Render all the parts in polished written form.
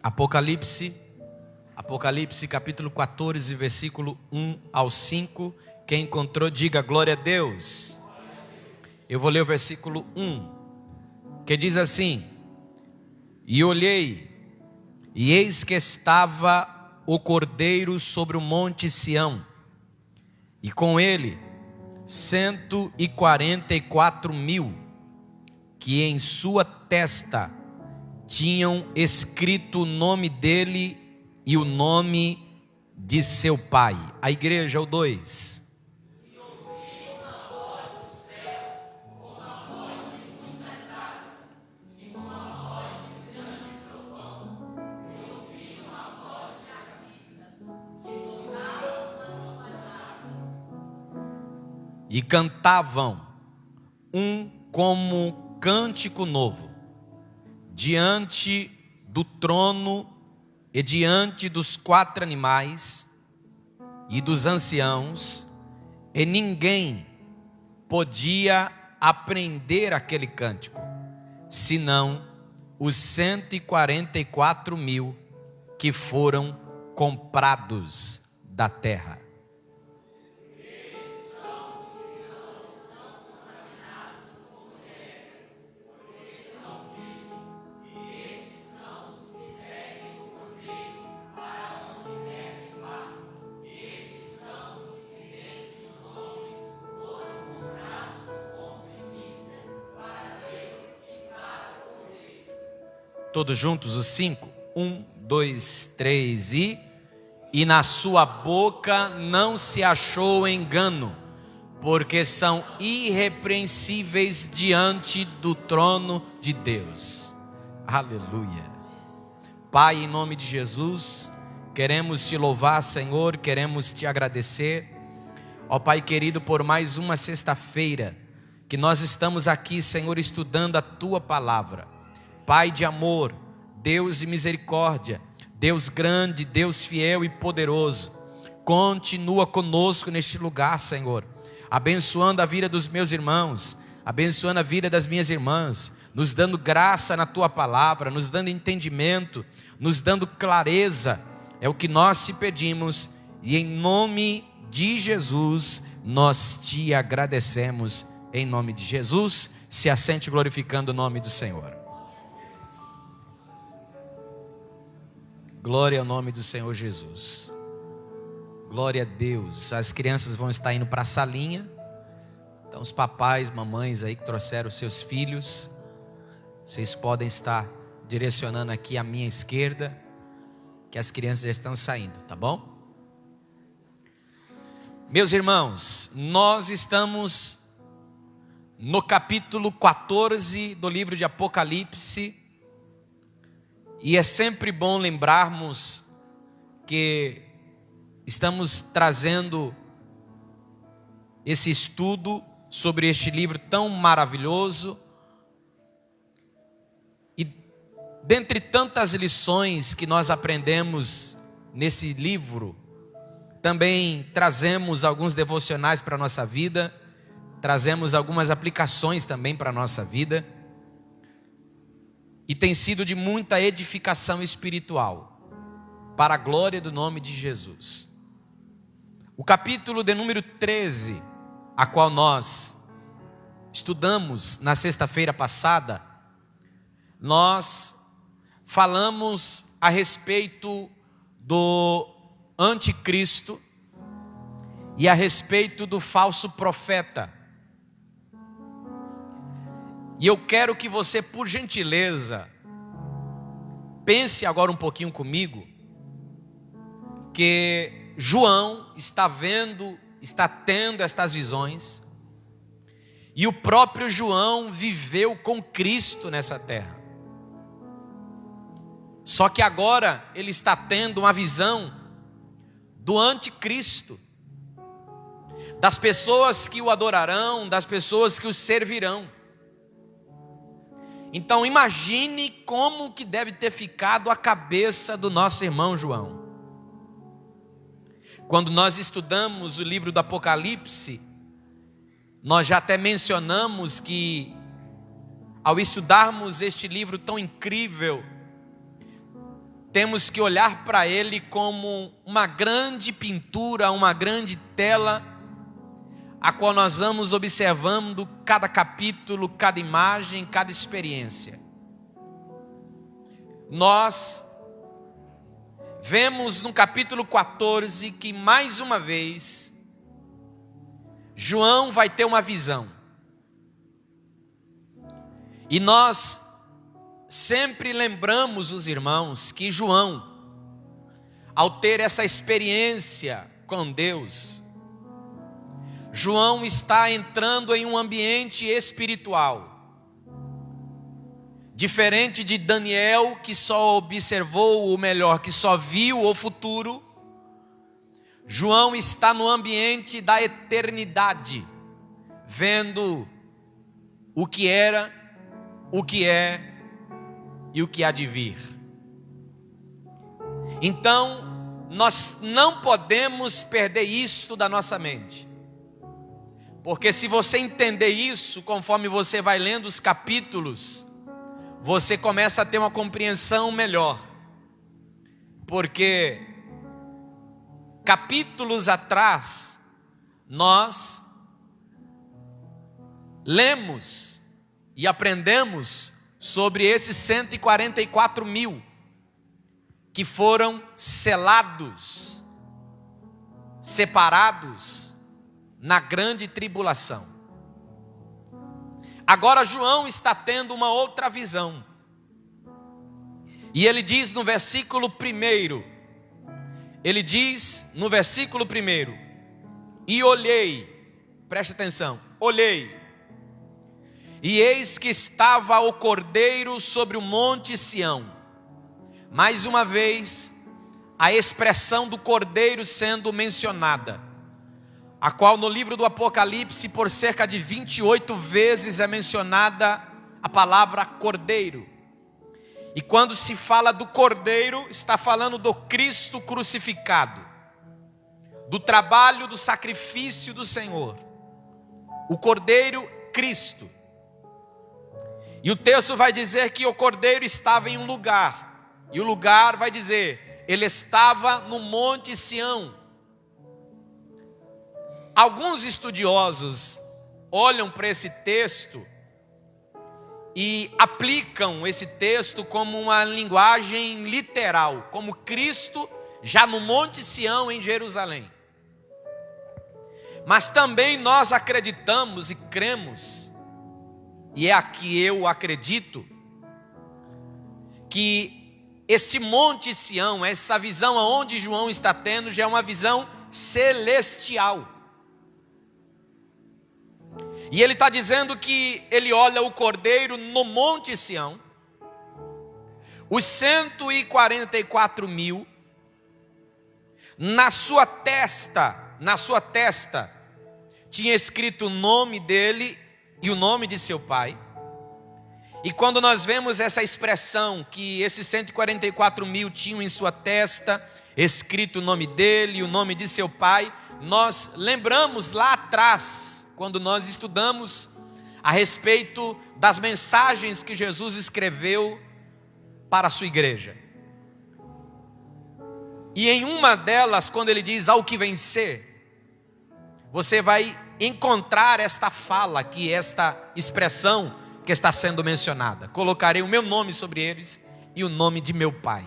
Apocalipse capítulo 14, versículo 1 ao 5. Quem encontrou, diga glória a Deus. Eu vou ler o versículo 1, que diz assim: E olhei, e eis que estava o Cordeiro sobre o monte Sião, e com ele 144.000, que em sua testa tinham escrito o nome dele e o nome de seu pai. A igreja, o 2. E ouvi uma voz do céu, como a voz de muitas águas, e como a voz de grande trovão. E ouvi uma voz de arpistas, que tocaram nas suas harpas. E cantavam como cântico novo, diante do trono e diante dos 4 animais e dos anciãos, e ninguém podia aprender aquele cântico, senão os 144.000 que foram comprados da terra. Todos juntos, os 5. 1, 2, 3 e na sua boca não se achou engano, porque são irrepreensíveis diante do trono de Deus. Aleluia. Pai, em nome de Jesus, queremos te louvar, Senhor, queremos te agradecer, ó Pai querido, por mais uma sexta-feira que nós estamos aqui, Senhor, estudando a tua palavra. Pai de amor, Deus de misericórdia, Deus grande, Deus fiel e poderoso, continua conosco neste lugar, Senhor, abençoando a vida dos meus irmãos, abençoando a vida das minhas irmãs, nos dando graça na tua palavra, nos dando entendimento, nos dando clareza. É o que nós te pedimos, e em nome de Jesus nós te agradecemos. Em nome de Jesus, se assente glorificando o nome do Senhor. Glória ao nome do Senhor Jesus. Glória a Deus. As crianças vão estar indo para a salinha. Então os papais, mamães aí que trouxeram os seus filhos, vocês podem estar direcionando aqui à minha esquerda, que as crianças já estão saindo, tá bom? Meus irmãos, nós estamos no capítulo 14 do livro de Apocalipse. E é sempre bom lembrarmos que estamos trazendo esse estudo sobre este livro tão maravilhoso. E dentre tantas lições que nós aprendemos nesse livro, também trazemos alguns devocionais para a nossa vida, trazemos algumas aplicações também para a nossa vida. E tem sido de muita edificação espiritual, para a glória do nome de Jesus. O capítulo de número 13, a qual nós estudamos na sexta-feira passada, nós falamos a respeito do anticristo e a respeito do falso profeta. E eu quero que você, por gentileza, pense agora um pouquinho comigo, que João está tendo estas visões, e o próprio João viveu com Cristo nessa terra. Só que agora ele está tendo uma visão do anticristo, das pessoas que o adorarão, das pessoas que o servirão. Então imagine como que deve ter ficado a cabeça do nosso irmão João. Quando nós estudamos o livro do Apocalipse, nós já até mencionamos que, ao estudarmos este livro tão incrível, temos que olhar para ele como uma grande pintura, uma grande tela, a qual nós vamos observando cada capítulo, cada imagem, cada experiência. Nós vemos no capítulo 14 que mais uma vez João vai ter uma visão. E nós sempre lembramos os irmãos que João, ao ter essa experiência com Deus, João está entrando em um ambiente espiritual. Diferente de Daniel, que só observou, ou melhor, que só viu o futuro, João está no ambiente da eternidade, vendo o que era, o que é e o que há de vir. Então, nós não podemos perder isto da nossa mente. Porque se você entender isso, conforme você vai lendo os capítulos, você começa a ter uma compreensão melhor. Porque capítulos atrás, nós lemos e aprendemos sobre esses 144 mil que foram selados, separados na grande tribulação. Agora João está tendo uma outra visão. E ele diz no versículo 1, ele diz no versículo 1, e olhei, preste atenção, olhei, e eis que estava o Cordeiro sobre o monte Sião. Mais uma vez, a expressão do Cordeiro sendo mencionada, a qual no livro do Apocalipse, por cerca de 28 vezes é mencionada a palavra Cordeiro. E quando se fala do Cordeiro, está falando do Cristo crucificado, do trabalho, do sacrifício do Senhor. O Cordeiro, Cristo. E o texto vai dizer que o Cordeiro estava em um lugar. E o lugar vai dizer, ele estava no monte Sião. Alguns estudiosos olham para esse texto e aplicam esse texto como uma linguagem literal, como Cristo já no monte Sião em Jerusalém. Mas também nós acreditamos e cremos, e é aqui eu acredito, que esse monte Sião, essa visão aonde João está tendo, já é uma visão celestial. E ele está dizendo que ele olha o Cordeiro no monte Sião, os 144 mil, na sua testa, tinha escrito o nome dele e o nome de seu pai. E quando nós vemos essa expressão, que esses 144 mil tinham em sua testa, escrito o nome dele e o nome de seu pai, nós lembramos lá atrás, quando nós estudamos a respeito das mensagens que Jesus escreveu para a sua igreja. E em uma delas, quando ele diz ao que vencer, você vai encontrar esta fala aqui, esta expressão que está sendo mencionada. Colocarei o meu nome sobre eles e o nome de meu pai.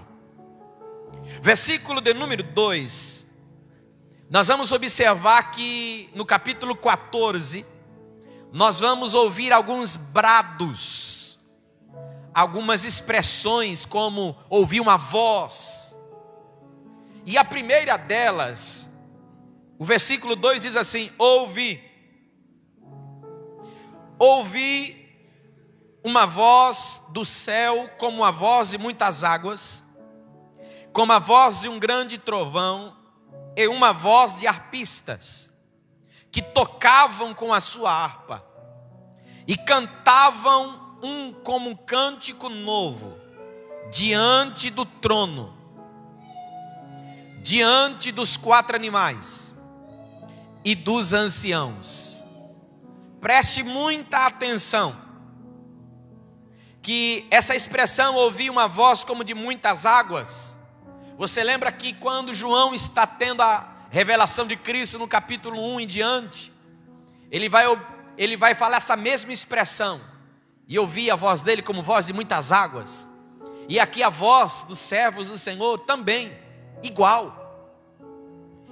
Versículo de número 2. Nós vamos observar que no capítulo 14, nós vamos ouvir alguns brados, algumas expressões como ouvir uma voz. E a primeira delas, o versículo 2 diz assim: ouvi uma voz do céu como a voz de muitas águas, como a voz de um grande trovão, e uma voz de arpistas, que tocavam com a sua harpa, e cantavam como um cântico novo, diante do trono, diante dos 4 animais, e dos anciãos. Preste muita atenção, que essa expressão, ouvir uma voz como de muitas águas, Você lembra que quando João está tendo a revelação de Cristo no capítulo 1 em diante, ele vai falar essa mesma expressão: e ouvi a voz dele como voz de muitas águas. E aqui a voz dos servos do Senhor também, igual.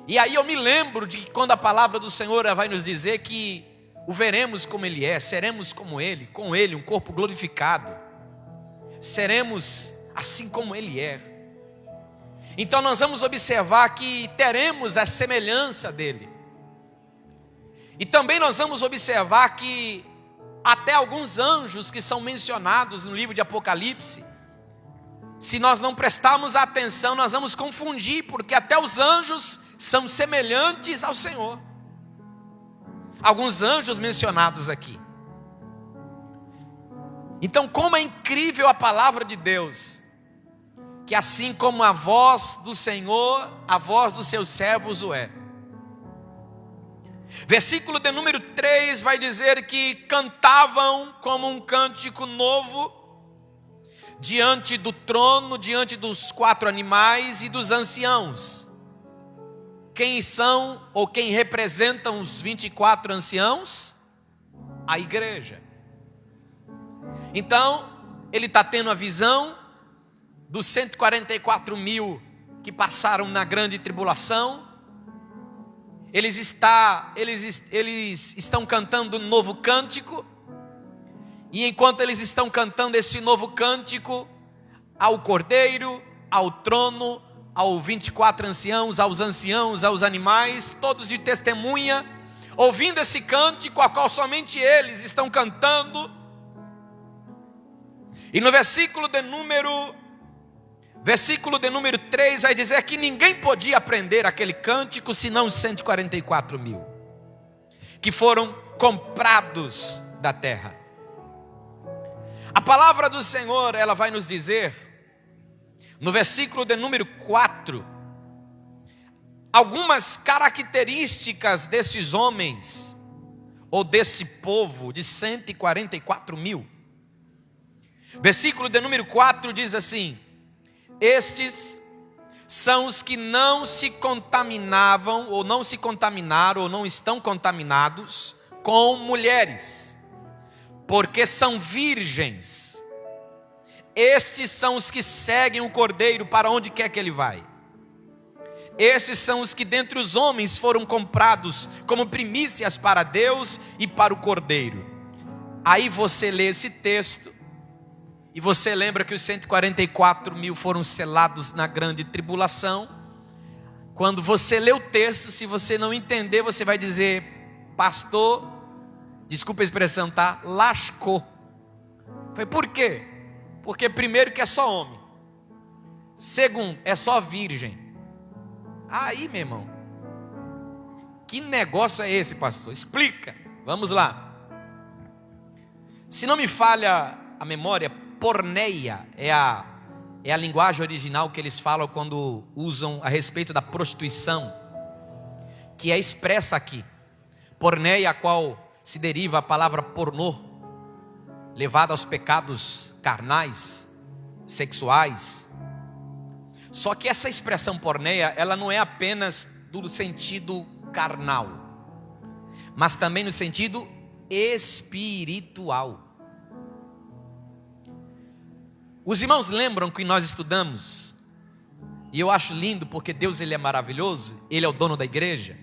E aí eu me lembro de que quando a palavra do Senhor vai nos dizer que o veremos como Ele é, seremos como Ele, com Ele um corpo glorificado, seremos assim como Ele é. Então nós vamos observar que teremos a semelhança dEle. E também nós vamos observar que até alguns anjos que são mencionados no livro de Apocalipse, se nós não prestarmos atenção, nós vamos confundir, porque até os anjos são semelhantes ao Senhor. Alguns anjos mencionados aqui. Então, como é incrível a palavra de Deus, que assim como a voz do Senhor, a voz dos seus servos o é. Versículo de número 3 vai dizer que cantavam como um cântico novo, diante do trono, diante dos 4 animais e dos anciãos. Quem são ou quem representam os 24 anciãos? A igreja. Então, ele está tendo a visão dos 144 mil que passaram na grande tribulação. Eles estão cantando um novo cântico. E enquanto eles estão cantando esse novo cântico, ao Cordeiro, ao trono, aos 24 anciãos, aos animais, todos de testemunha, ouvindo esse cântico, a qual somente eles estão cantando. E no versículo de número 3 vai dizer que ninguém podia aprender aquele cântico, senão os 144 mil, que foram comprados da terra. A palavra do Senhor, ela vai nos dizer, no versículo de número 4, algumas características desses homens, ou desse povo de 144 mil. Versículo de número 4 diz assim: estes são os que não se contaminavam, ou não se contaminaram, ou não estão contaminados com mulheres, porque são virgens. Estes são os que seguem o Cordeiro para onde quer que ele vai. Estes são os que dentre os homens foram comprados como primícias para Deus e para o Cordeiro. Aí você lê esse texto e você lembra que os 144 mil foram selados na grande tribulação. Quando você lê o texto, se você não entender, você vai dizer: pastor, desculpa a expressão, tá? Lascou. Foi por quê? Porque primeiro que é só homem, segundo, é só virgem. Aí, meu irmão, que negócio é esse, pastor? Explica, vamos lá. Se não me falha a memória, porneia é a linguagem original que eles falam quando usam a respeito da prostituição, que é expressa aqui. Porneia, a qual se deriva a palavra pornô, levada aos pecados carnais, sexuais. Só que essa expressão porneia, ela não é apenas do sentido carnal, mas também no sentido espiritual. Os irmãos lembram que nós estudamos, e eu acho lindo porque Deus, ele é maravilhoso, ele é o dono da igreja,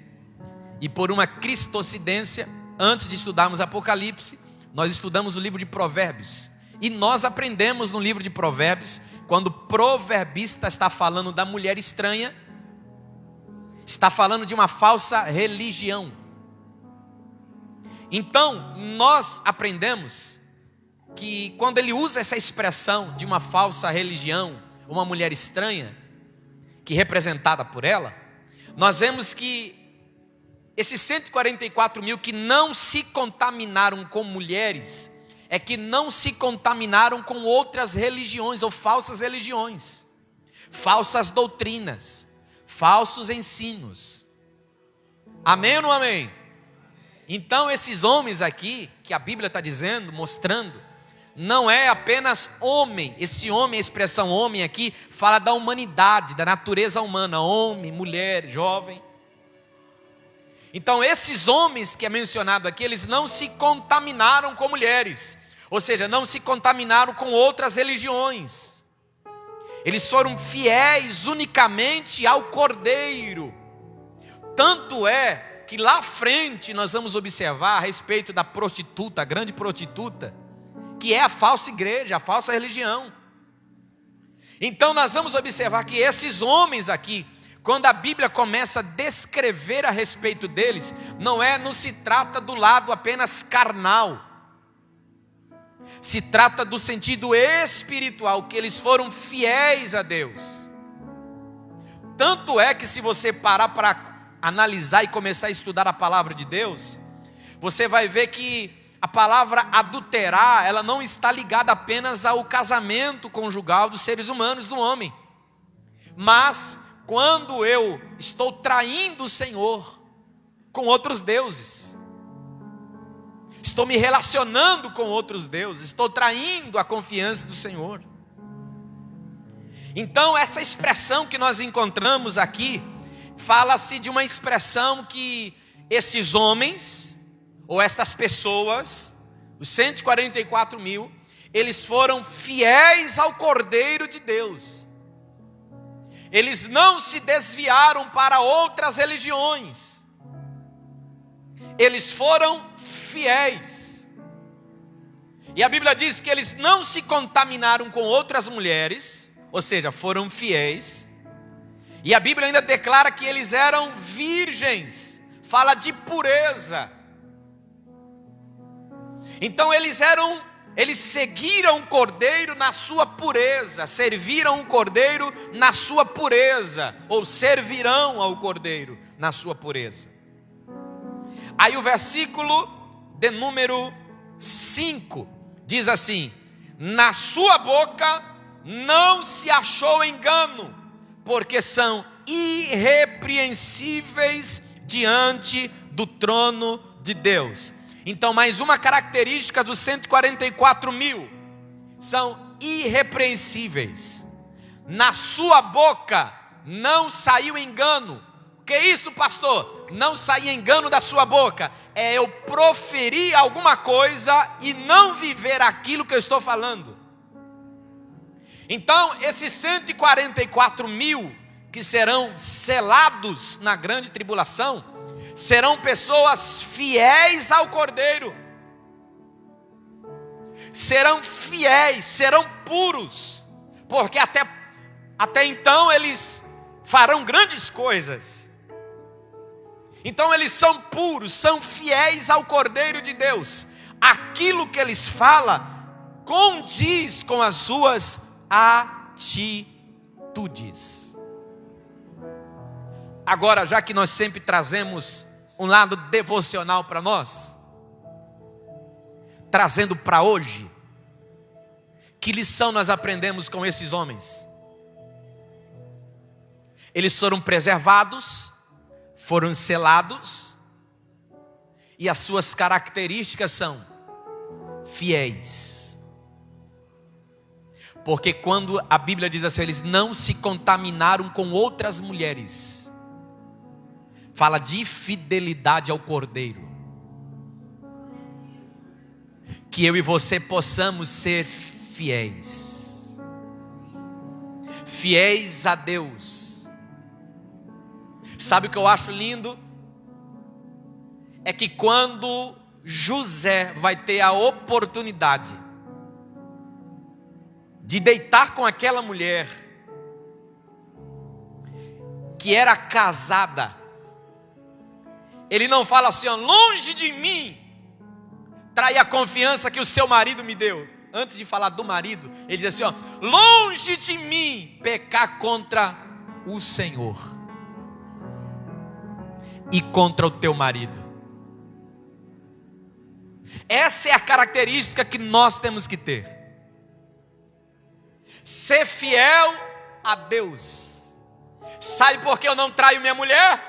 e por uma cristocidência, antes de estudarmos Apocalipse, nós estudamos o livro de Provérbios, e nós aprendemos no livro de Provérbios, quando o proverbista está falando da mulher estranha, está falando de uma falsa religião. Então, nós aprendemos que quando ele usa essa expressão de uma falsa religião, uma mulher estranha, que é representada por ela, nós vemos que esses 144 mil que não se contaminaram com mulheres, é que não se contaminaram com outras religiões ou falsas religiões, falsas doutrinas, falsos ensinos. Amém ou não amém? Então esses homens aqui, que a Bíblia está dizendo, mostrando, não é apenas homem. Esse homem, a expressão homem aqui, fala da humanidade, da natureza humana, homem, mulher, jovem. Então esses homens que é mencionado aqui, eles não se contaminaram com mulheres, ou seja, não se contaminaram com outras religiões. Eles foram fiéis unicamente ao Cordeiro. Tanto é que lá à frente nós vamos observar a respeito da prostituta, a grande prostituta, que é a falsa igreja, a falsa religião. Então nós vamos observar que esses homens aqui, quando a Bíblia começa a descrever a respeito deles, não se trata do lado apenas carnal, se trata do sentido espiritual, que eles foram fiéis a Deus. Tanto é que se você parar para analisar e começar a estudar a palavra de Deus, você vai ver que a palavra adulterar, ela não está ligada apenas ao casamento conjugal dos seres humanos, do homem. Mas, quando eu estou traindo o Senhor com outros deuses, estou me relacionando com outros deuses, estou traindo a confiança do Senhor. Então, essa expressão que nós encontramos aqui, fala-se de uma expressão que esses homens, ou estas pessoas, os 144 mil, eles foram fiéis ao Cordeiro de Deus. Eles não se desviaram para outras religiões. Eles foram fiéis. E a Bíblia diz que eles não se contaminaram com outras mulheres, ou seja, foram fiéis. E a Bíblia ainda declara que eles eram virgens, fala de pureza. Então eles seguiram o Cordeiro na sua pureza, serviram o Cordeiro na sua pureza, ou servirão ao Cordeiro na sua pureza. Aí o versículo de número 5 diz assim: na sua boca não se achou engano, porque são irrepreensíveis diante do trono de Deus. Então, mais uma característica dos 144 mil: são irrepreensíveis. Na sua boca não saiu engano. O que é isso, pastor? Não sair engano da sua boca é eu proferir alguma coisa e não viver aquilo que eu estou falando. Então, esses 144 mil que serão selados na grande tribulação, serão pessoas fiéis ao Cordeiro, serão fiéis, serão puros, porque até então eles farão grandes coisas. Então eles são puros, são fiéis ao Cordeiro de Deus. Aquilo que eles falam condiz com as suas atitudes. Agora, já que nós sempre trazemos um lado devocional para nós, trazendo para hoje, que lição nós aprendemos com esses homens? Eles foram preservados, foram selados, e as suas características são fiéis. Porque quando a Bíblia diz assim, eles não se contaminaram com outras mulheres, fala de fidelidade ao Cordeiro. Que eu e você possamos ser fiéis. Fiéis a Deus. Sabe o que eu acho lindo? É que quando José vai ter a oportunidade de deitar com aquela mulher que era casada, ele não fala assim, ó, longe de mim trair a confiança que o seu marido me deu. Antes de falar do marido, ele diz assim, ó, longe de mim pecar contra o Senhor e contra o teu marido. Essa é a característica que nós temos que ter. Ser fiel a Deus. Sabe por que eu não traio minha mulher?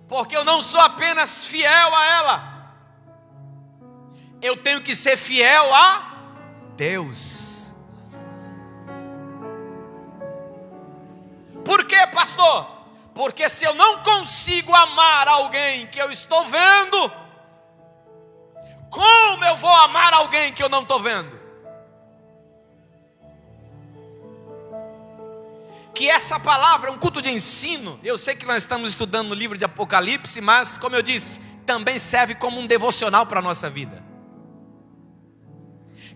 Porque eu não sou apenas fiel a ela, eu tenho que ser fiel a Deus. Por quê, pastor? Porque se eu não consigo amar alguém que eu estou vendo, como eu vou amar alguém que eu não estou vendo? Que essa palavra é um culto de ensino. Eu sei que nós estamos estudando no livro de Apocalipse, mas como eu disse, também serve como um devocional para a nossa vida.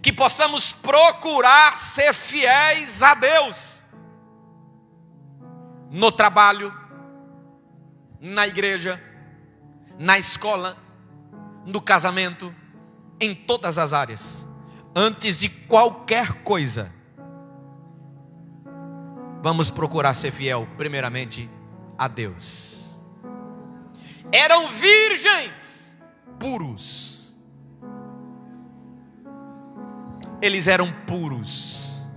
Que possamos procurar ser fiéis a Deus. No trabalho, na igreja, na escola, no casamento, em todas as áreas. Antes de qualquer coisa, vamos procurar ser fiel, primeiramente, a Deus. Eram virgens puros. Eles eram puros.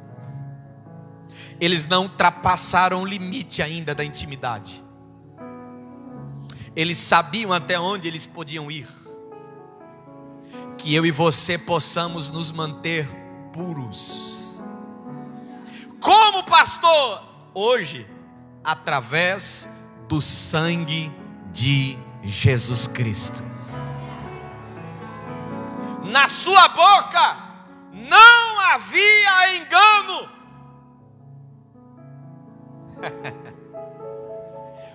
Eles não ultrapassaram o limite ainda da intimidade. Eles sabiam até onde eles podiam ir. Que eu e você possamos nos manter puros. Como, pastor? Hoje, através do sangue de Jesus Cristo. Na sua boca não havia engano.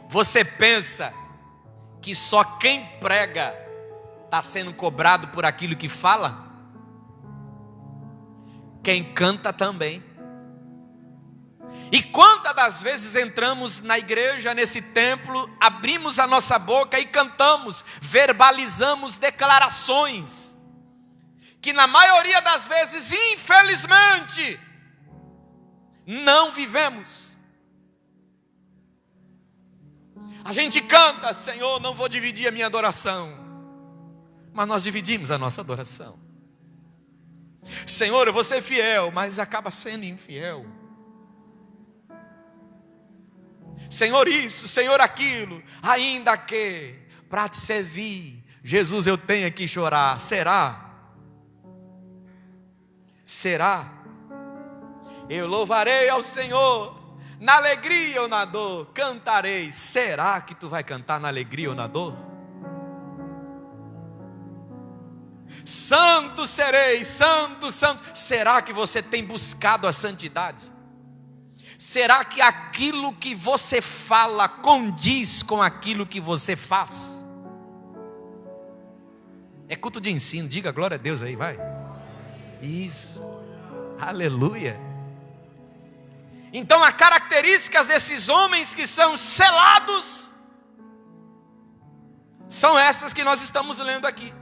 Você pensa que só quem prega está sendo cobrado por aquilo que fala? Quem canta também. E quantas das vezes entramos na igreja, nesse templo, abrimos a nossa boca e cantamos, verbalizamos declarações, que na maioria das vezes, infelizmente, não vivemos. A gente canta, Senhor, não vou dividir a minha adoração, mas nós dividimos a nossa adoração. Senhor, eu vou ser fiel, mas acaba sendo infiel. Senhor isso, Senhor aquilo, ainda que para te servir, Jesus, eu tenho que chorar. Será? Será? Eu louvarei ao Senhor na alegria ou na dor, cantarei. Será que tu vai cantar na alegria ou na dor? Santo serei, santo, santo. Será que você tem buscado a santidade? Será que aquilo que você fala condiz com aquilo que você faz? É culto de ensino, diga glória a Deus aí, vai. Isso, aleluia. Então, as características desses homens que são selados são essas que nós estamos lendo aqui.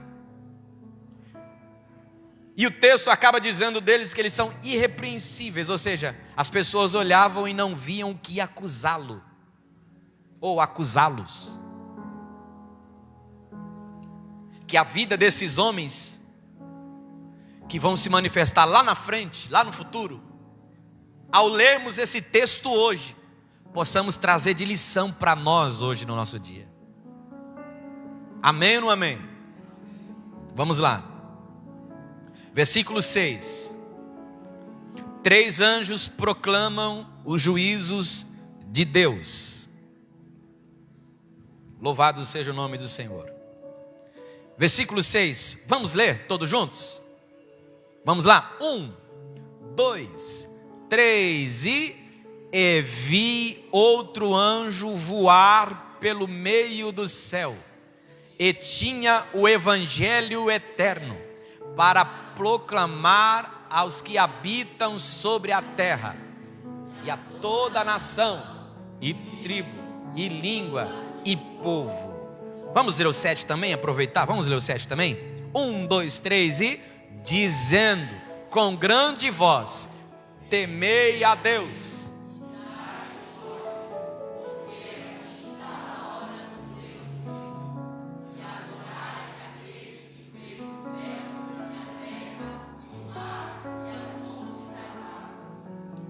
E o texto acaba dizendo deles que eles são irrepreensíveis, ou seja, as pessoas olhavam e não viam o que acusá-lo, ou acusá-los. Que a vida desses homens, que vão se manifestar lá na frente, lá no futuro, ao lermos esse texto hoje, possamos trazer de lição para nós hoje no nosso dia. Amém ou não amém? Vamos lá. Versículo 6. 3 anjos proclamam os juízos de Deus. Louvado seja o nome do Senhor. Versículo 6. Vamos ler todos juntos? Vamos lá. 1, 2, 3 e vi outro anjo voar pelo meio do céu, e tinha o evangelho eterno para proclamar aos que habitam sobre a terra, e a toda nação, e tribo, e língua, e povo. Vamos ler o 7 também, aproveitar, vamos ler o 7 também? 1, 2, 3 e dizendo com grande voz: temei a Deus.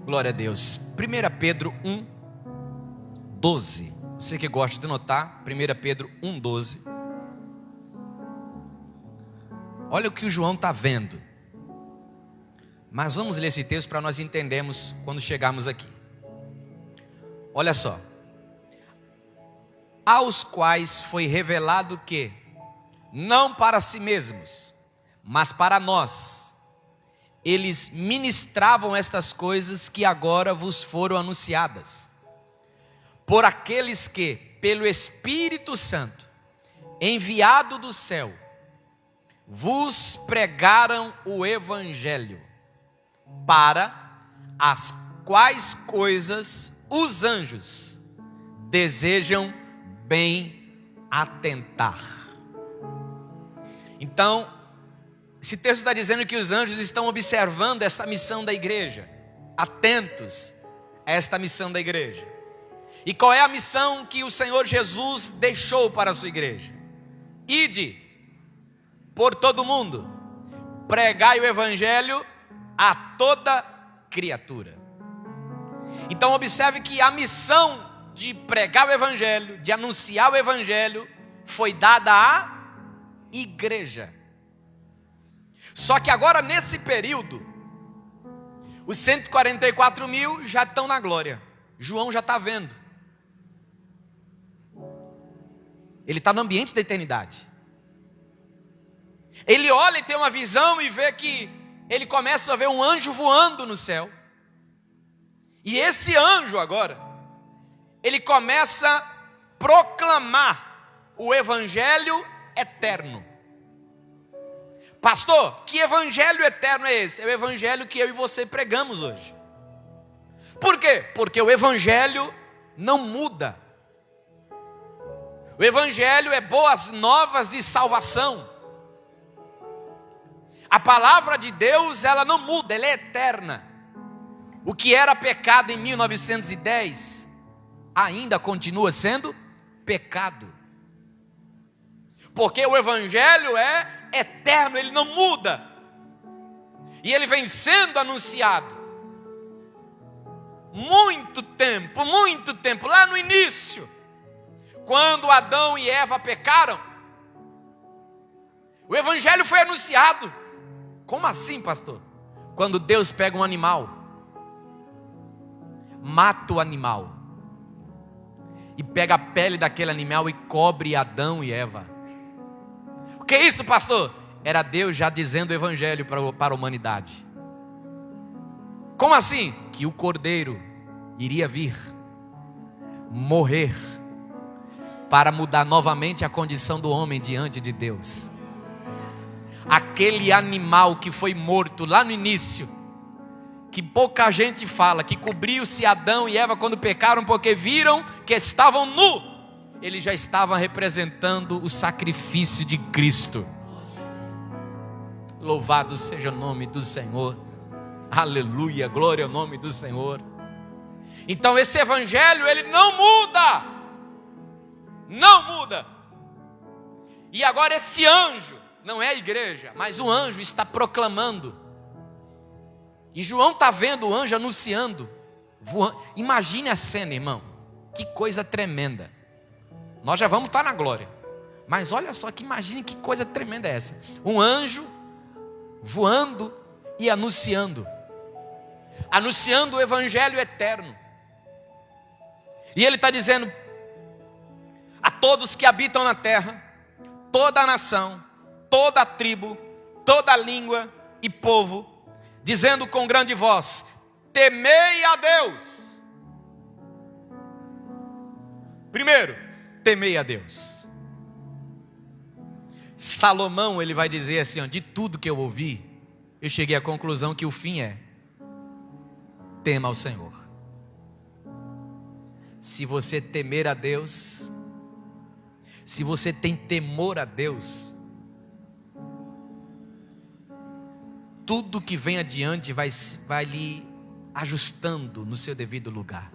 Glória a Deus. 1 Pedro 1, 12. Você que gosta de notar, 1 Pedro 1, 12. Olha o que o João está vendo. Mas vamos ler esse texto para nós entendermos quando chegarmos aqui. Olha só. Aos quais foi revelado que, não para si mesmos, mas para nós, eles ministravam estas coisas que agora vos foram anunciadas, por aqueles que, pelo Espírito Santo, enviado do céu, vos pregaram o Evangelho, para as quais coisas os anjos desejam bem atentar. Então, esse texto está dizendo que os anjos estão observando essa missão da igreja, atentos a esta missão da igreja. E qual é a missão que o Senhor Jesus deixou para a sua igreja? Ide por todo mundo, pregai o Evangelho a toda criatura. Então observe que a missão de pregar o Evangelho, de anunciar o Evangelho, foi dada à igreja. Só que agora nesse período, os 144 mil já estão na glória. João já está vendo. Ele está no ambiente da eternidade. Ele olha e tem uma visão e vê que ele começa a ver um anjo voando no céu. E esse anjo agora, ele começa a proclamar o Evangelho eterno. Pastor, que Evangelho eterno é esse? É o Evangelho que eu e você pregamos hoje. Por quê? Porque o Evangelho não muda. O Evangelho é boas novas de salvação. A palavra de Deus, ela não muda, ela é eterna. O que era pecado em 1910, ainda continua sendo pecado. Porque o Evangelho é eterno, ele não muda. E ele vem sendo anunciado. Muito tempo, lá no início, quando Adão e Eva pecaram, o Evangelho foi anunciado. Como assim, pastor? Quando Deus pega um animal, mata o animal, e pega a pele daquele animal e cobre Adão e Eva. O que é isso, pastor? Era Deus já dizendo o Evangelho para a humanidade. Como assim? Que o Cordeiro iria vir, morrer, para mudar novamente a condição do homem diante de Deus. Aquele animal que foi morto lá no início, que pouca gente fala, que cobriu-se Adão e Eva quando pecaram, porque viram que estavam nus. Ele já estava representando o sacrifício de Cristo. Louvado seja o nome do Senhor. Aleluia, glória ao nome do Senhor. Então esse Evangelho, ele não muda. Não muda. E agora esse anjo, não é a igreja, mas o anjo está proclamando. E João está vendo o anjo anunciando. Imagine a cena, irmão. Que coisa tremenda. Nós já vamos estar na glória. Mas olha só, imagine que coisa tremenda é essa. Um anjo voando e anunciando. Anunciando o Evangelho eterno. E ele está dizendo a todos que habitam na terra, toda a nação, toda a tribo, toda a língua e povo, dizendo com grande voz: temei a Deus. Primeiro, temei a Deus. Salomão, ele vai dizer assim, ó, de tudo que eu ouvi, eu cheguei à conclusão que o fim é: tema ao Senhor. Se você temer a Deus, se você tem temor a Deus, tudo que vem adiante vai lhe ajustando no seu devido lugar.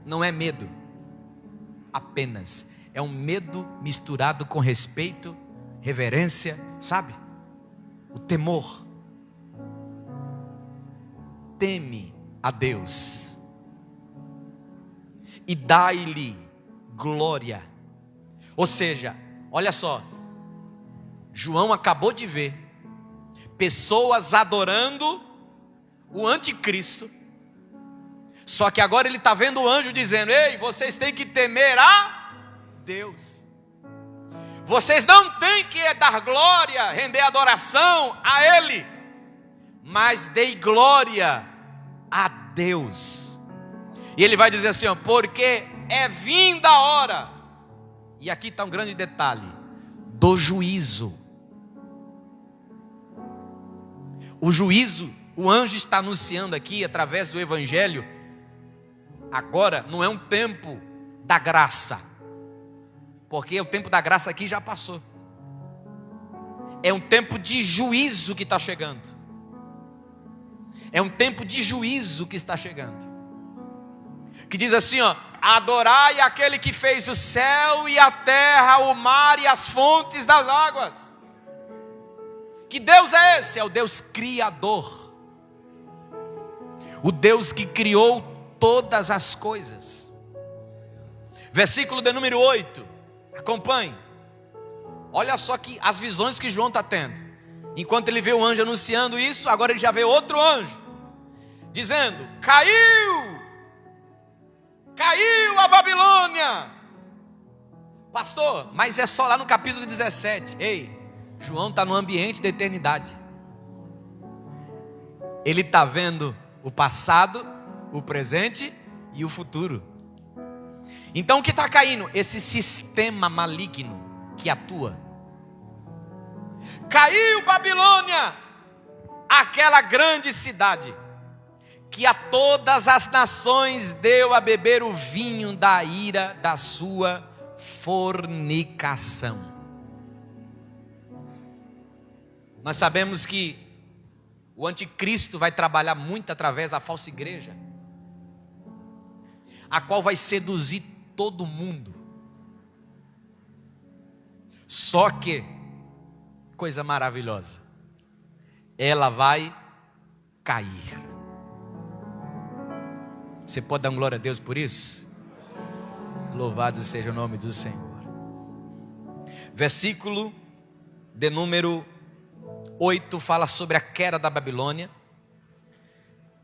Não é medo apenas, é um medo misturado com respeito, reverência, sabe? O temor. Teme a Deus e dai-lhe glória. Ou seja, olha só, João acabou de ver pessoas adorando o anticristo. Só que agora ele está vendo o anjo dizendo: ei, vocês têm que temer a Deus. Vocês não têm que dar glória, render adoração a Ele, mas dei glória a Deus. E ele vai dizer assim, ó, porque é vinda a hora. E aqui está um grande detalhe: do juízo. O juízo, o anjo está anunciando aqui através do evangelho. Agora não é um tempo da graça, porque o tempo da graça aqui já passou. É um tempo de juízo que está chegando. É um tempo de juízo que está chegando. Que diz assim, ó: adorai aquele que fez o céu e a terra, o mar e as fontes das águas. Que Deus é esse? É o Deus criador. O Deus que criou todas as coisas. Versículo de número 8. Acompanhe. Olha só que as visões que João está tendo. Enquanto ele vê o anjo anunciando isso, agora ele já vê outro anjo dizendo: caiu a Babilônia. Pastor, mas é só lá no capítulo 17. Ei, João está no ambiente da eternidade. Ele está vendo o passado, o presente e o futuro. Então o que está caindo? Esse sistema maligno que atua. Caiu Babilônia, aquela grande cidade que a todas as nações deu a beber o vinho da ira da sua fornicação. Nós sabemos que o anticristo vai trabalhar muito através da falsa igreja, a qual vai seduzir todo mundo. Só que, coisa maravilhosa, ela vai cair. Você pode dar glória a Deus por isso? Louvado seja o nome do Senhor. Versículo de número 8 fala sobre a queda da Babilônia.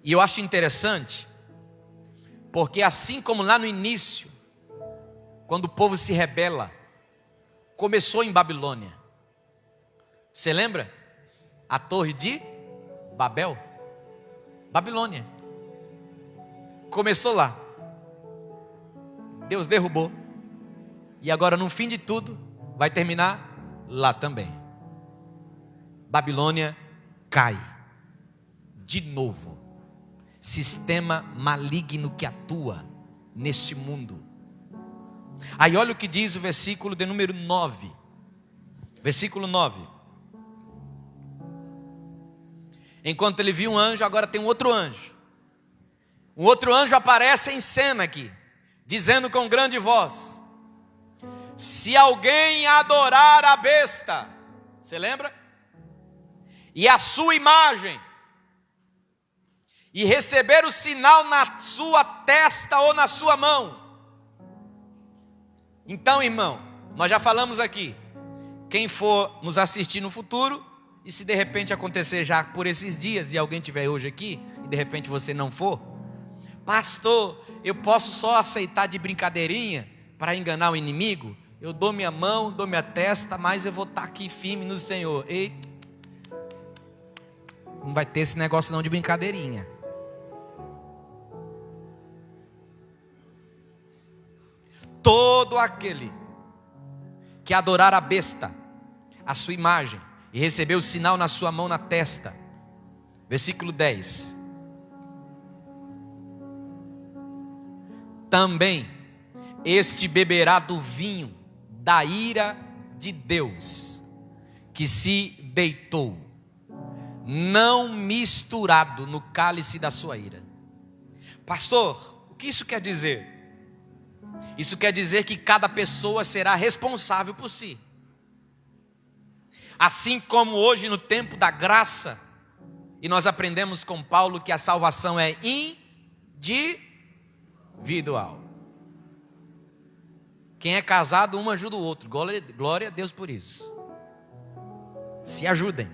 E eu acho interessante, porque assim como lá no início, quando o povo se rebela, começou em Babilônia. Você lembra? A torre de Babel, Babilônia. Começou lá. Deus derrubou. E agora no fim de tudo, vai terminar lá também. Babilônia cai. De novo. Sistema maligno que atua neste mundo. Aí olha o que diz o versículo de número 9. Versículo 9. Enquanto ele viu um anjo, agora tem um outro anjo. Um outro anjo aparece em cena aqui, dizendo com grande voz: se alguém adorar a besta, você lembra? E a sua imagem, e receber o sinal na sua testa ou na sua mão. Então, irmão, nós já falamos aqui, quem for nos assistir no futuro, e se de repente acontecer já por esses dias, e alguém estiver hoje aqui, e de repente você não for: pastor, eu posso só aceitar de brincadeirinha para enganar o inimigo? Eu dou minha mão, dou minha testa, mas eu vou estar aqui firme no Senhor. E não vai ter esse negócio não de brincadeirinha. Todo aquele que adorar a besta, a sua imagem, e receber o sinal na sua mão na testa. Versículo 10. Também este beberá do vinho da ira de Deus, que se deitou, não misturado no cálice da sua ira. Pastor, o que isso quer dizer? Isso quer dizer que cada pessoa será responsável por si. Assim como hoje no tempo da graça, e nós aprendemos com Paulo que a salvação é individual. Quem é casado, um ajuda o outro. Glória a Deus por isso. Se ajudem.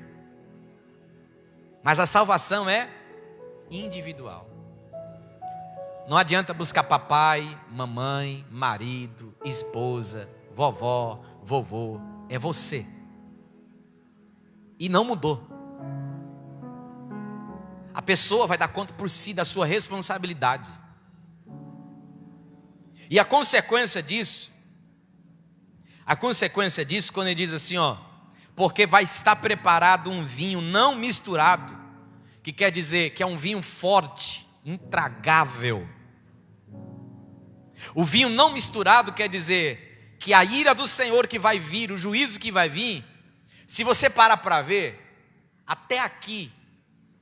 Mas a salvação é individual. Não adianta buscar papai, mamãe, marido, esposa, vovó, vovô. É você. E não mudou. A pessoa vai dar conta por si da sua responsabilidade. E a consequência disso, quando ele diz assim, ó, porque vai estar preparado um vinho não misturado, que quer dizer que é um vinho forte, intragável. O vinho não misturado quer dizer que a ira do Senhor que vai vir, o juízo que vai vir, se você parar para ver, até aqui,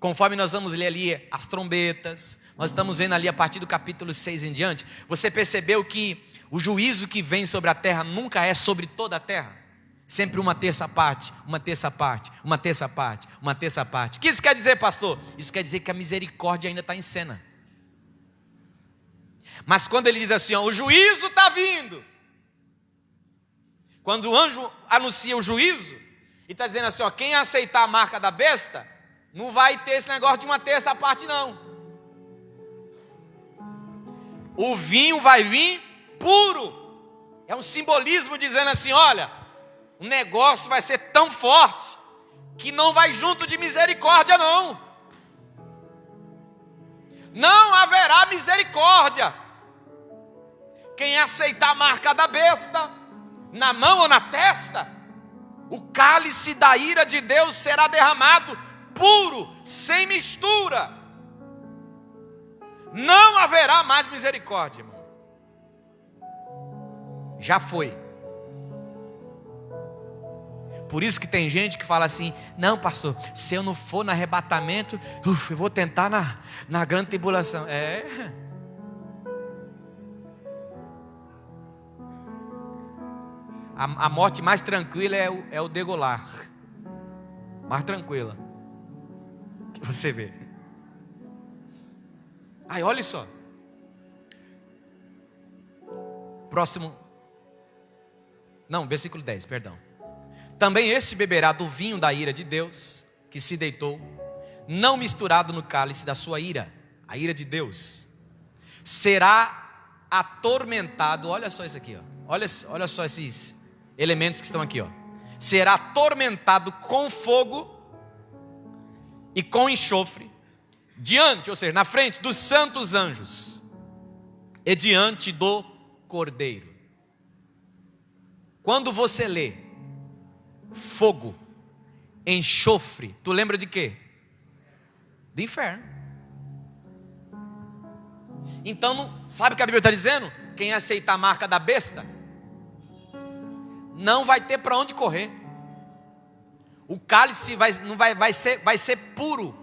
conforme nós vamos ler ali as trombetas, nós estamos vendo ali a partir do capítulo 6 em diante, você percebeu que o juízo que vem sobre a terra nunca é sobre toda a terra. Sempre uma terça parte, uma terça parte, uma terça parte, uma terça parte. O que isso quer dizer, pastor? Isso quer dizer que a misericórdia ainda está em cena. Mas quando ele diz assim, ó, o juízo está vindo. Quando o anjo anuncia o juízo, e está dizendo assim, ó, quem aceitar a marca da besta, não vai ter esse negócio de uma terça parte não. O vinho vai vir puro. É um simbolismo dizendo assim, olha, o negócio vai ser tão forte que não vai junto de misericórdia não. Não haverá misericórdia. Quem aceitar a marca da besta, na mão ou na testa, o cálice da ira de Deus será derramado puro, sem mistura. Não haverá mais misericórdia, irmão. Já foi. Por isso que tem gente que fala assim, não pastor, se eu não for no arrebatamento, eu vou tentar na grande tribulação. A morte mais tranquila é o degolar. Mais tranquila. Que você vê. Aí olha só. Próximo. Não, versículo 10, perdão. Também este beberá do vinho da ira de Deus, que se deitou, não misturado no cálice da sua ira, a ira de Deus. Será atormentado, olha só isso aqui, ó. Olha só esses elementos que estão aqui, ó. Será atormentado com fogo e com enxofre, diante, ou seja, na frente dos santos anjos e diante do Cordeiro. Quando você lê fogo, enxofre, tu lembra de quê? Do inferno. Então, sabe o que a Bíblia está dizendo? Quem aceitar a marca da besta não vai ter para onde correr. O cálice vai ser puro.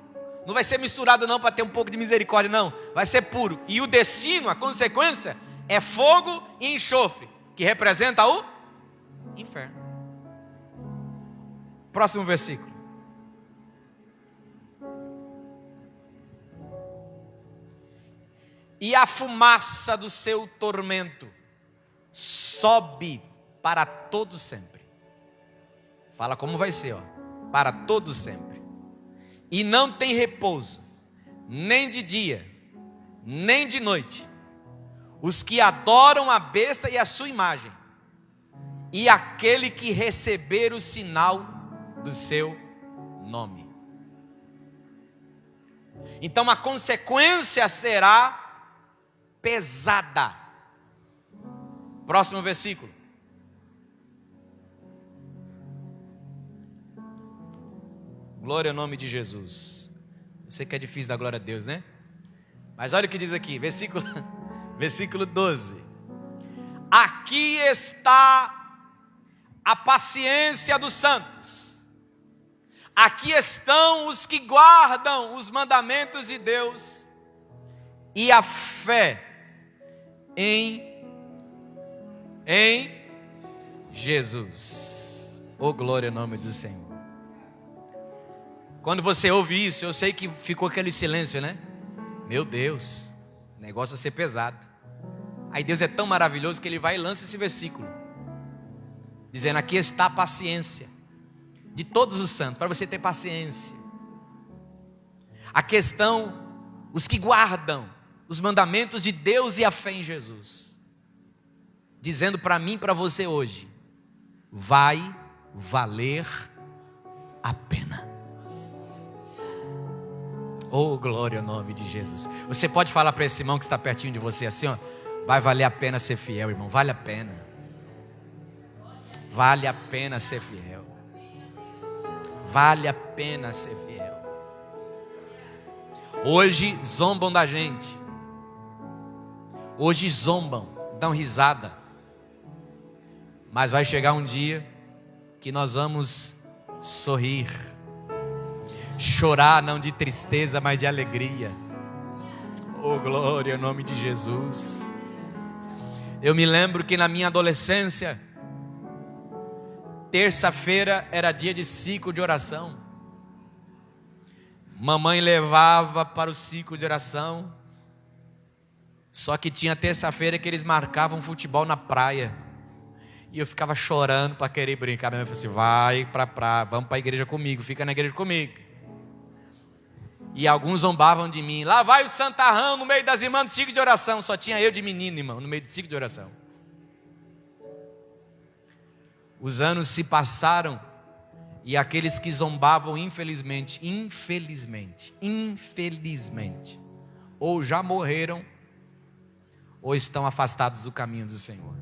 Não vai ser misturado não para ter um pouco de misericórdia, não. Vai ser puro. E o destino, a consequência, é fogo e enxofre, que representa o inferno. Próximo versículo. E a fumaça do seu tormento sobe para todo sempre. Fala como vai ser, ó. Para todo sempre. E não tem repouso, nem de dia, nem de noite, os que adoram a besta e a sua imagem, e aquele que receber o sinal do seu nome. Então a consequência será pesada. Próximo versículo. Glória ao nome de Jesus. Eu sei que é difícil dar glória a Deus, né? Mas olha o que diz aqui, versículo 12. Aqui está a paciência dos santos. Aqui estão os que guardam os mandamentos de Deus e a fé em Jesus. Oh, glória ao nome do Senhor. Quando você ouve isso, eu sei que ficou aquele silêncio, né? Meu Deus, o negócio vai ser pesado. Aí Deus é tão maravilhoso que Ele vai e lança esse versículo, dizendo: aqui está a paciência de todos os santos, para você ter paciência. A questão, os que guardam os mandamentos de Deus e a fé em Jesus, dizendo para mim e para você hoje, vai valer a pena. Oh, glória ao nome de Jesus. Você pode falar para esse irmão que está pertinho de você assim, ó, vai valer a pena ser fiel, irmão, vale a pena. Vale a pena ser fiel. Vale a pena ser fiel. Hoje zombam da gente. Hoje zombam, dão risada. Mas vai chegar um dia que nós vamos sorrir. Chorar não de tristeza, mas de alegria. Oh, glória ao nome de Jesus. Eu me lembro que na minha adolescência, terça-feira era dia de ciclo de oração. Mamãe levava para o ciclo de oração. Só que tinha terça-feira que eles marcavam futebol na praia. E eu ficava chorando para querer brincar. Minha mãe falou assim, vai para a praia, vamos para a igreja comigo, fica na igreja comigo. E alguns zombavam de mim. Lá vai o santarrão no meio das irmãs do ciclo de oração. Só tinha eu de menino, irmão, no meio do ciclo de oração. Os anos se passaram. E aqueles que zombavam, infelizmente, ou já morreram, ou estão afastados do caminho do Senhor.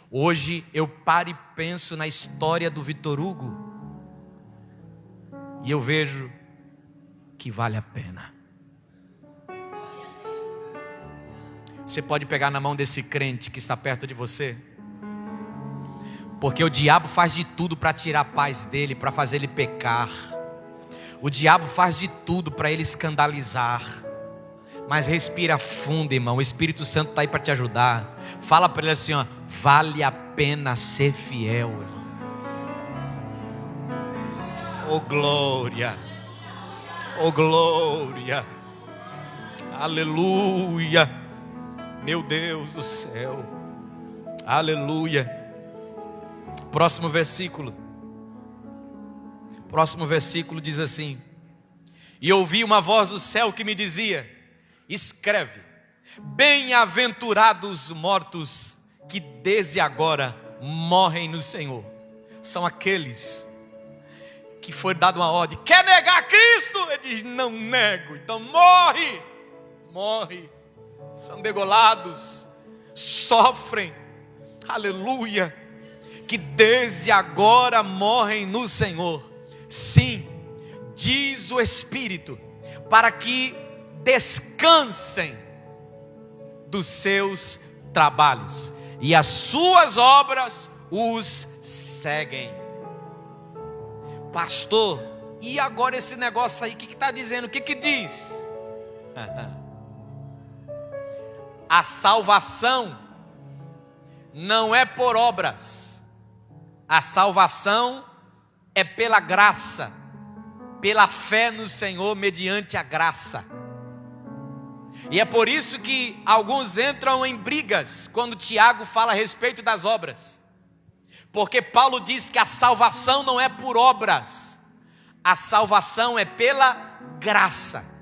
Hoje eu paro e penso na história do Vitor Hugo. E eu vejo que vale a pena. Você pode pegar na mão desse crente que está perto de você, porque o diabo faz de tudo para tirar a paz dele, para fazer ele pecar. O diabo faz de tudo para ele escandalizar. Mas respira fundo, irmão. O Espírito Santo está aí para te ajudar. Fala para ele assim, ó, vale a pena ser fiel, irmão. Oh glória. Oh glória, aleluia, meu Deus do céu, aleluia. Próximo versículo diz assim: e ouvi uma voz do céu que me dizia, escreve, bem-aventurados os mortos que desde agora morrem no Senhor. São aqueles que foi dado uma ordem, quer negar Cristo? Ele diz, não nego, então morre, são degolados, sofrem, aleluia, que desde agora morrem no Senhor, sim, diz o Espírito, para que descansem dos seus trabalhos, e as suas obras os seguem. Pastor, e agora esse negócio aí, o que está dizendo? O que diz? A salvação não é por obras. A salvação é pela graça, pela fé no Senhor, mediante a graça. E é por isso que alguns entram em brigas quando Tiago fala a respeito das obras. Porque Paulo diz que a salvação não é por obras, a salvação é pela graça.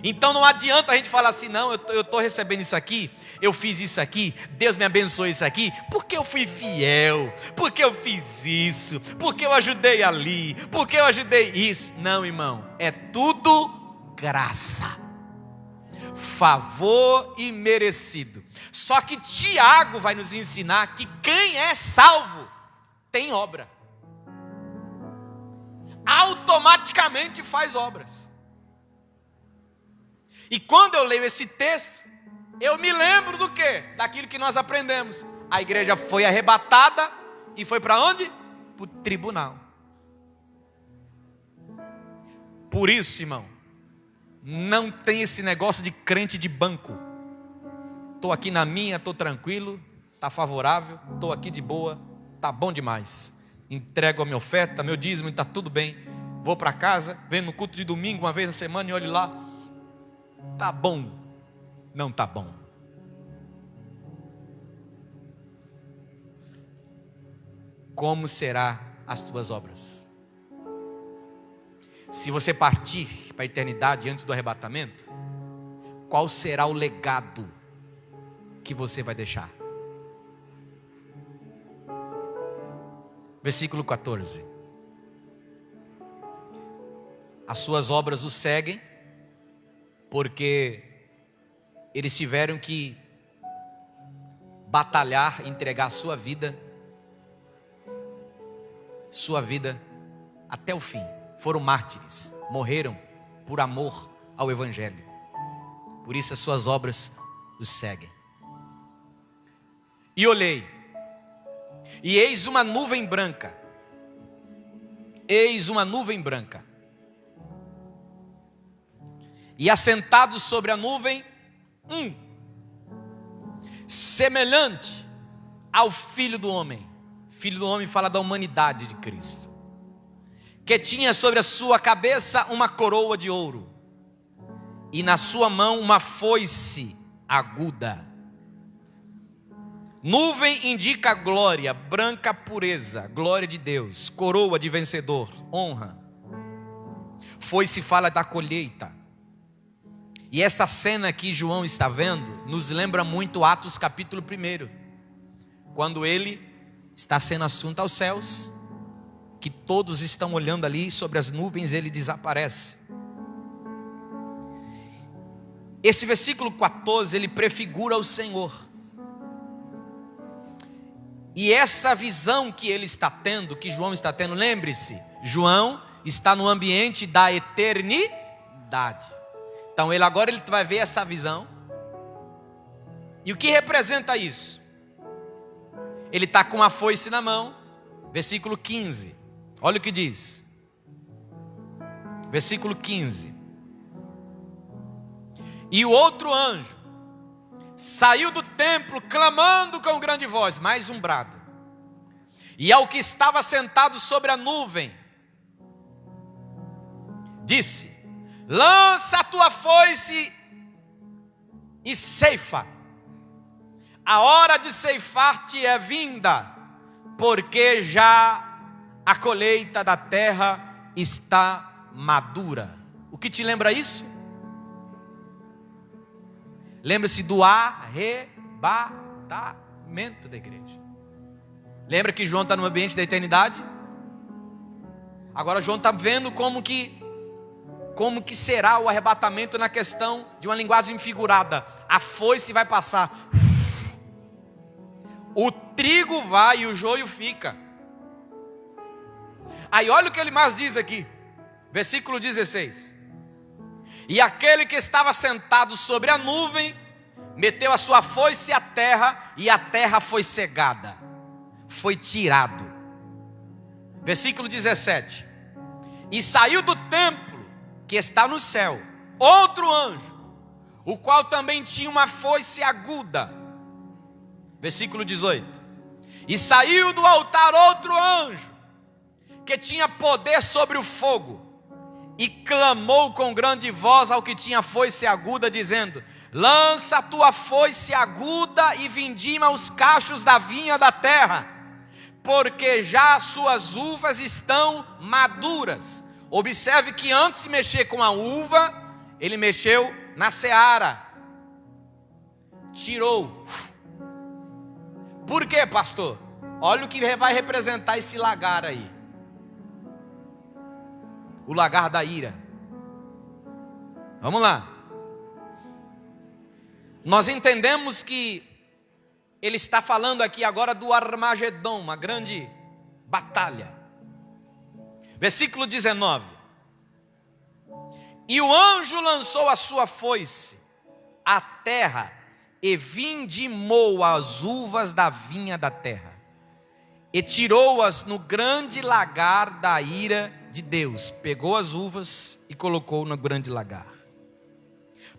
Então não adianta a gente falar assim, não, eu estou recebendo isso aqui, eu fiz isso aqui, Deus me abençoou isso aqui, porque eu fui fiel, porque eu fiz isso, porque eu ajudei ali, porque eu ajudei isso. Não, irmão, é tudo graça, favor imerecido. Só que Tiago vai nos ensinar que quem é salvo tem obra, automaticamente faz obras. E quando eu leio esse texto, eu me lembro do quê? Daquilo que nós aprendemos. A igreja foi arrebatada e foi para onde? Para o tribunal. Por isso, irmão, não tem esse negócio de crente de banco. Estou aqui na minha, estou tranquilo, está favorável, estou aqui de boa, está bom demais. Entrego a minha oferta, meu dízimo, está tudo bem. Vou para casa, venho no culto de domingo uma vez na semana e olho lá. Está bom, não está bom. Como será as tuas obras. Se você partir para a eternidade antes do arrebatamento, qual será o legado que você vai deixar? Versículo 14. As suas obras o seguem, porque eles tiveram que batalhar, entregar sua vida até o fim. Foram mártires, morreram por amor ao Evangelho. Por isso as suas obras os seguem. E olhei, e eis uma nuvem branca. Eis uma nuvem branca. E assentado sobre a nuvem, semelhante ao Filho do Homem. Filho do Homem fala da humanidade de Cristo. Que tinha sobre a sua cabeça uma coroa de ouro, e na sua mão uma foice aguda. Nuvem indica glória, branca pureza, glória de Deus, coroa de vencedor, honra. Foice fala da colheita. E essa cena que João está vendo nos lembra muito Atos capítulo 1, quando ele está sendo assunto aos céus, que todos estão olhando ali sobre as nuvens, ele desaparece. Esse versículo 14, ele prefigura o Senhor. E essa visão que ele está tendo, que João está tendo, lembre-se, João está no ambiente da eternidade. Então agora ele vai ver essa visão. E o que representa isso? Ele está com a foice na mão. Versículo 15. Olha o que diz. Versículo 15. E o outro anjo saiu do templo clamando com grande voz. Mais um brado. E ao que estava sentado sobre a nuvem, disse: lança a tua foice e ceifa. A hora de ceifar-te é vinda, porque já a colheita da terra está madura. O que te lembra isso? Lembra-se do arrebatamento da igreja. Lembra que João está no ambiente da eternidade? Agora João está vendo como que será o arrebatamento na questão de uma linguagem figurada. A foice vai passar, o trigo vai e o joio fica. Aí olha o que ele mais diz aqui, versículo 16. E aquele que estava sentado sobre a nuvem meteu a sua foice à terra, e a terra foi cegada, foi tirado. Versículo 17. E saiu do templo que está no céu outro anjo, o qual também tinha uma foice aguda. Versículo 18. E saiu do altar outro anjo, que tinha poder sobre o fogo, e clamou com grande voz ao que tinha foice aguda, dizendo: lança a tua foice aguda e vindima os cachos da vinha da terra, porque já as suas uvas estão maduras. Observe que antes de mexer com a uva, ele mexeu na seara, tirou. Por quê, pastor? Olha o que vai representar esse lagar aí. O lagar da ira. Vamos lá. Nós entendemos que ele está falando aqui agora do Armagedon, uma grande batalha. Versículo 19. E o anjo lançou a sua foice à terra e vindimou as uvas da vinha da terra, e tirou-as no grande lagar da ira de Deus. Pegou as uvas e colocou no grande lagar.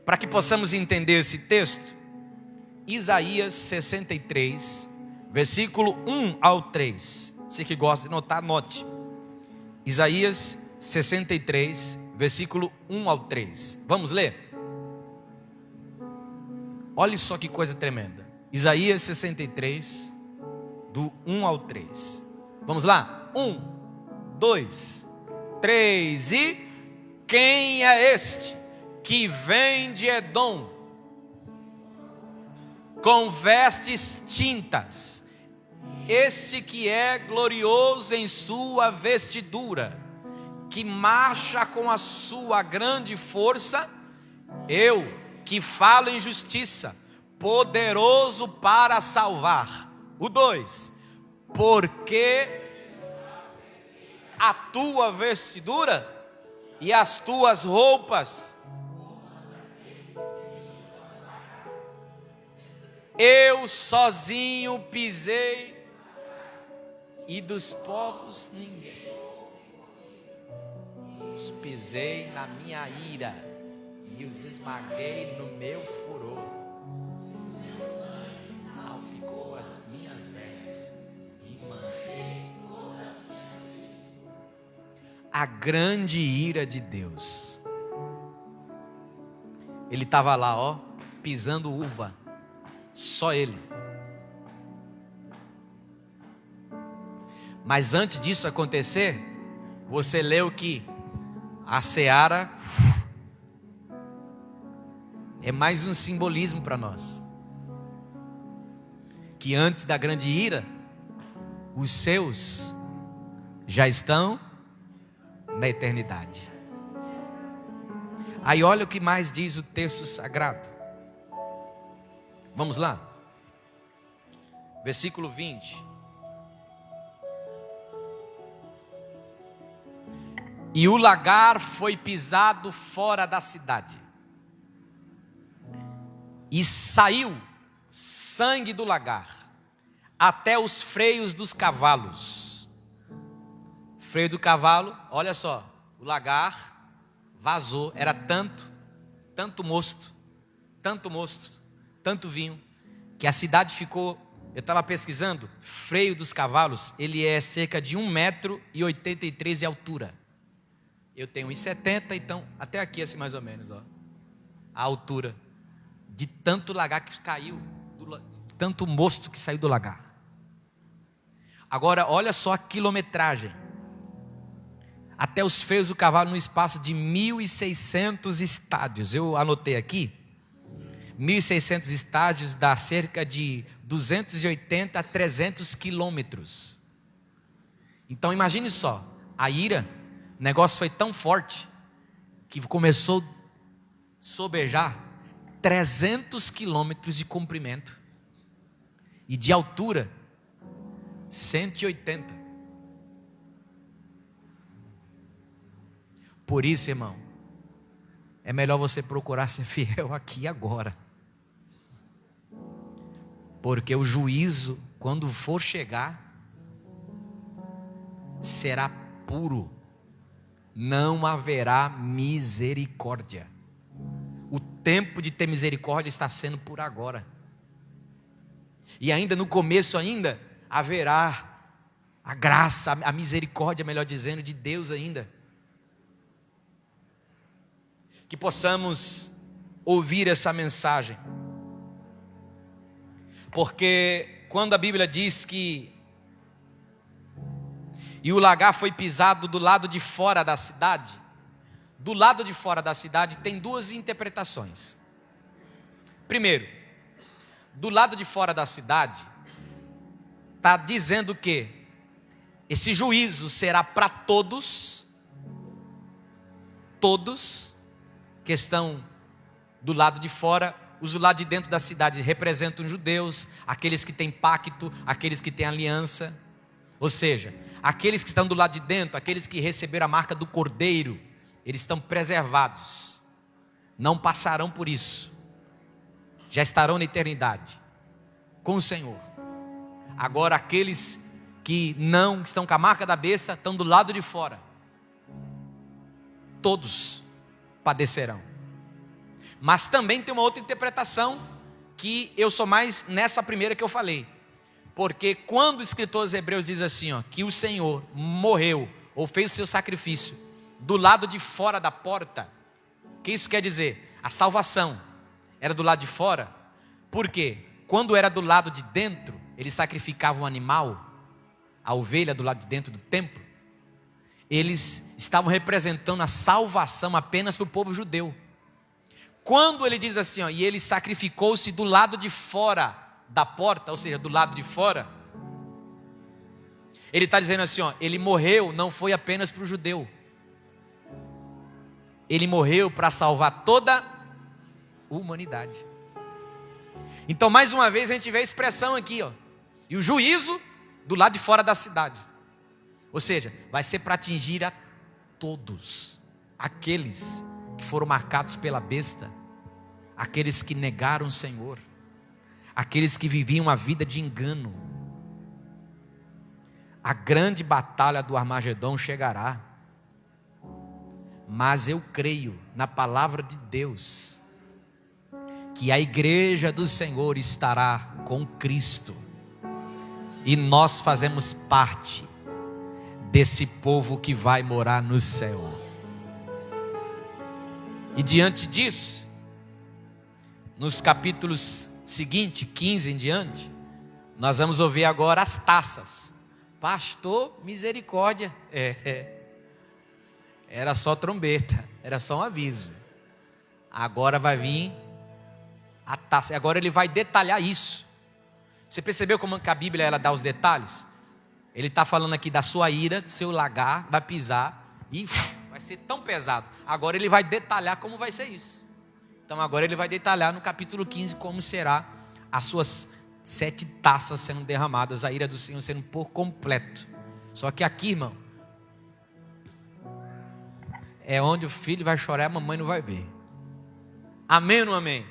Para que possamos entender esse texto, Isaías 63, versículo 1 ao 3. Você que gosta de notar, anote. Isaías 63, versículo 1 ao 3. Vamos ler? Olha só que coisa tremenda. Isaías 63, do 1 ao 3. Vamos lá? 1. 2, 3 e... Quem é este que vem de Edom, com vestes tintas? Esse que é glorioso em sua vestidura, que marcha com a sua grande força. Eu que falo em justiça, poderoso para salvar. O 2, porque a tua vestidura e as tuas roupas eu sozinho pisei, e dos povos ninguém. Os pisei na minha ira e os esmaguei no meu furor. Salpicou as minhas vestes e manchei toda a minha justiça. A grande ira de Deus. Ele estava lá, ó, pisando uva. Só ele. Mas antes disso acontecer, você leu que a seara é mais um simbolismo para nós. Que antes da grande ira, os seus já estão na eternidade. Aí olha o que mais diz o texto sagrado. Vamos lá. Versículo 20. E o lagar foi pisado fora da cidade, e saiu sangue do lagar até os freios dos cavalos. Freio do cavalo, olha só, o lagar vazou, era tanto mosto, tanto vinho, que a cidade ficou, eu estava pesquisando, freio dos cavalos, ele é cerca de 1,83 m de altura. Eu tenho 1,70 m, então, até aqui assim mais ou menos, ó, a altura, de tanto lagar que caiu, tanto mosto que saiu do lagar. Agora, olha só a quilometragem, até os freios do cavalo no espaço de 1.600 estádios, eu anotei aqui, 1.600 estádios dá cerca de 280 a 300 quilômetros. Então imagine só, a ira, o negócio foi tão forte, que começou a sobejar 300 quilômetros de comprimento, e de altura, 180. Por isso, irmão, é melhor você procurar ser fiel aqui e agora. Porque o juízo, quando for chegar, será puro. Não haverá misericórdia. O tempo de ter misericórdia está sendo por agora. E ainda no começo ainda, haverá a graça, a misericórdia, melhor dizendo, de Deus ainda. Que possamos ouvir essa mensagem. Porque quando a Bíblia diz que e o lagar foi pisado do lado de fora da cidade, do lado de fora da cidade tem duas interpretações. Primeiro, do lado de fora da cidade, está dizendo que esse juízo será para todos que estão do lado de fora. Os do lado de dentro da cidade representam os judeus, aqueles que têm pacto, aqueles que têm aliança. Ou seja, aqueles que estão do lado de dentro, aqueles que receberam a marca do Cordeiro, eles estão preservados, não passarão por isso, já estarão na eternidade com o Senhor. Agora aqueles que não estão com a marca da besta, estão do lado de fora, todos padecerão. Mas também tem uma outra interpretação, que eu sou mais nessa primeira que eu falei. Porque quando o escritor aos Hebreus diz assim, ó, que o Senhor morreu, ou fez o seu sacrifício, do lado de fora da porta, o que isso quer dizer? A salvação era do lado de fora. Por quê? Quando era do lado de dentro, eles sacrificavam um animal, a ovelha do lado de dentro do templo, eles estavam representando a salvação apenas para o povo judeu. Quando ele diz assim, ó, e ele sacrificou-se do lado de fora da porta, ou seja, do lado de fora, ele está dizendo assim, ó, ele morreu não foi apenas para o judeu, ele morreu para salvar toda a humanidade. Então, mais uma vez, a gente vê a expressão aqui, ó, e o juízo do lado de fora da cidade, ou seja, vai ser para atingir a todos, aqueles que foram marcados pela besta, aqueles que negaram o Senhor, aqueles que viviam a vida de engano. A grande batalha do Armagedon chegará, mas eu creio na palavra de Deus, que a igreja do Senhor estará com Cristo, e nós fazemos parte desse povo que vai morar no céu. E diante disso, nos capítulos seguintes, 15 em diante, nós vamos ouvir agora as taças. Pastor, misericórdia. Era só trombeta, era só um aviso. Agora vai vir a taça, agora ele vai detalhar isso. Você percebeu como que a Bíblia ela dá os detalhes? Ele está falando aqui da sua ira, do seu lagar, vai pisar e vai ser tão pesado. Agora ele vai detalhar como vai ser isso. Então agora ele vai detalhar no capítulo 15 como será as suas 7 taças sendo derramadas, a ira do Senhor sendo por completo. Só que aqui, irmão, é onde o filho vai chorar e a mamãe não vai ver. Amém ou não amém?